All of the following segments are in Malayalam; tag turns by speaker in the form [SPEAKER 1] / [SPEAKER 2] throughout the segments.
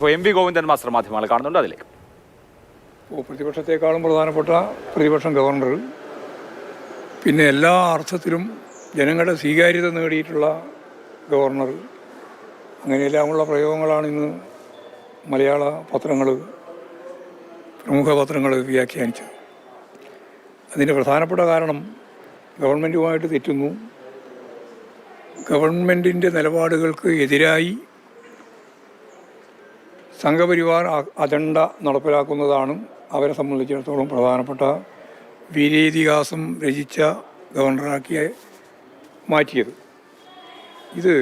[SPEAKER 1] ഇപ്പോൾ എം വി ഗോവിന്ദൻ മാസ്റ്റർ മാധ്യമങ്ങൾ കാണുന്നുണ്ട്, അതിലേക്ക്.
[SPEAKER 2] പ്രതിപക്ഷത്തെക്കാളും പ്രധാനപ്പെട്ട പ്രതിപക്ഷം ഗവർണർ, പിന്നെ എല്ലാ അർത്ഥത്തിലും ജനങ്ങളുടെ സ്വീകാര്യത നേടിയിട്ടുള്ള ഗവർണർ, അങ്ങനെയെല്ലാമുള്ള പ്രയോഗങ്ങളാണ് ഇന്ന് മലയാള പത്രങ്ങൾ, പ്രമുഖ പത്രങ്ങൾ വ്യാഖ്യാനിച്ചത്. അതിൻ്റെ പ്രധാനപ്പെട്ട കാരണം ഗവൺമെൻറ്റുമായിട്ട് തെറ്റുന്നു, ഗവൺമെൻറ്റിൻ്റെ നിലപാടുകൾക്ക് എതിരായി സംഘപരിവാർ അജണ്ട നടപ്പിലാക്കുന്നതാണ് അവരെ സംബന്ധിച്ചിടത്തോളം പ്രധാനപ്പെട്ട വീരേതിഹാസം രചിച്ച ഗവർണറാക്കി മാറ്റിയത്. ഇത്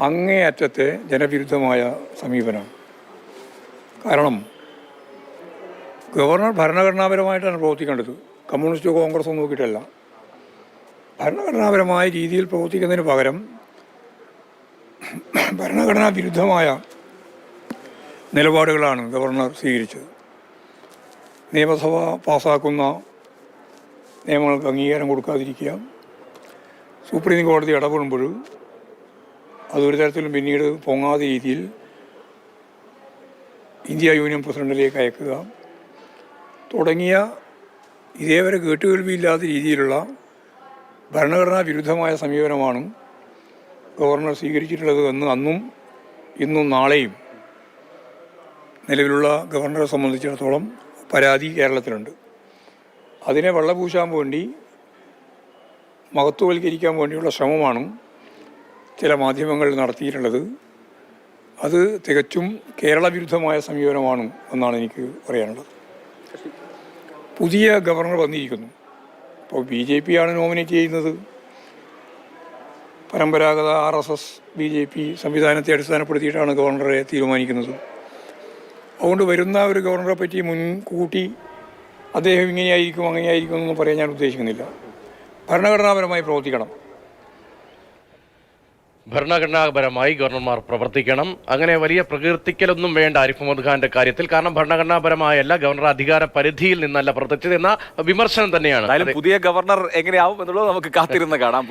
[SPEAKER 2] അങ്ങേയറ്റത്തെ ജനവിരുദ്ധമായ സമീപനമാണ്. കാരണം ഗവർണർ ഭരണഘടനാപരമായിട്ടാണ് പ്രവർത്തിക്കേണ്ടത്, കമ്മ്യൂണിസ്റ്റോ കോൺഗ്രസോ നോക്കിയിട്ടല്ല. ഭരണഘടനാപരമായ രീതിയിൽ പ്രവർത്തിക്കുന്നതിന് പകരം ഭരണഘടനാ വിരുദ്ധമായ നിലപാടുകളാണ് ഗവർണർ സ്വീകരിച്ചത്. നിയമസഭ പാസ്സാക്കുന്ന നിയമങ്ങൾക്ക് അംഗീകാരം കൊടുക്കാതിരിക്കുക, സുപ്രീം കോടതി ഇടപെടുമ്പോൾ അതൊരു തരത്തിലും പിന്നീട് പൊങ്ങാത്ത രീതിയിൽ ഇന്ത്യ യൂണിയൻ പ്രസിഡന്റിലേക്ക് അയക്കുക തുടങ്ങിയ ഇതേവരെ കേട്ടുകേൾവിയില്ലാത്ത രീതിയിലുള്ള ഭരണഘടനാ വിരുദ്ധമായ സമീപനമാണ് ഗവർണർ സ്വീകരിച്ചിട്ടുള്ളത് എന്ന് അന്നും ഇന്നും നാളെയും നിലവിലുള്ള ഗവർണറെ സംബന്ധിച്ചിടത്തോളം പരാതി കേരളത്തിലുണ്ട്. അതിനെ വെള്ളപൂശാൻ വേണ്ടി, മഹത്വവൽക്കരിക്കാൻ വേണ്ടിയുള്ള ശ്രമമാണ് ചില മാധ്യമങ്ങൾ നടത്തിയിട്ടുള്ളത്. അത് തികച്ചും കേരള വിരുദ്ധമായ സമീപനമാണ് എന്നാണ് എനിക്ക് പറയാനുള്ളത്. പുതിയ ഗവർണർ വന്നിരിക്കുന്നു. ഇപ്പോൾ BJP ആണ് നോമിനേറ്റ് ചെയ്യുന്നത്. പരമ്പരാഗത RSS BJP സംവിധാനത്തെ അടിസ്ഥാനപ്പെടുത്തിയിട്ടാണ് ഗവർണറെ തീരുമാനിക്കുന്നത്. അതുകൊണ്ട് വരുന്ന ഒരു ഗവർണറെ പറ്റി മുൻകൂട്ടി അദ്ദേഹം ഇങ്ങനെയായിരിക്കും അങ്ങനെയായിരിക്കും എന്നൊന്നും പറയാൻ ഞാൻ ഉദ്ദേശിക്കുന്നില്ല. ഭരണഘടനാപരമായി പ്രവർത്തിക്കണം.
[SPEAKER 3] ഭരണഘടനാപരമായി ഗവർണർമാർ പ്രവർത്തിക്കണം. അങ്ങനെ വലിയ പ്രകീർത്തിക്കലൊന്നും വേണ്ട ആരിഫ് മുഹമ്മദ് ഖാന്റെ കാര്യത്തിൽ. കാരണം ഭരണഘടനാപരമായല്ല, ഗവർണർ അധികാര പരിധിയിൽ നിന്നല്ല പ്രവർത്തിച്ചത് എന്ന വിമർശനം തന്നെയാണ്.
[SPEAKER 1] പുതിയ ഗവർണർ എങ്ങനെയാവും എന്നുള്ളത് നമുക്ക് കാത്തിരുന്ന് കാണാം.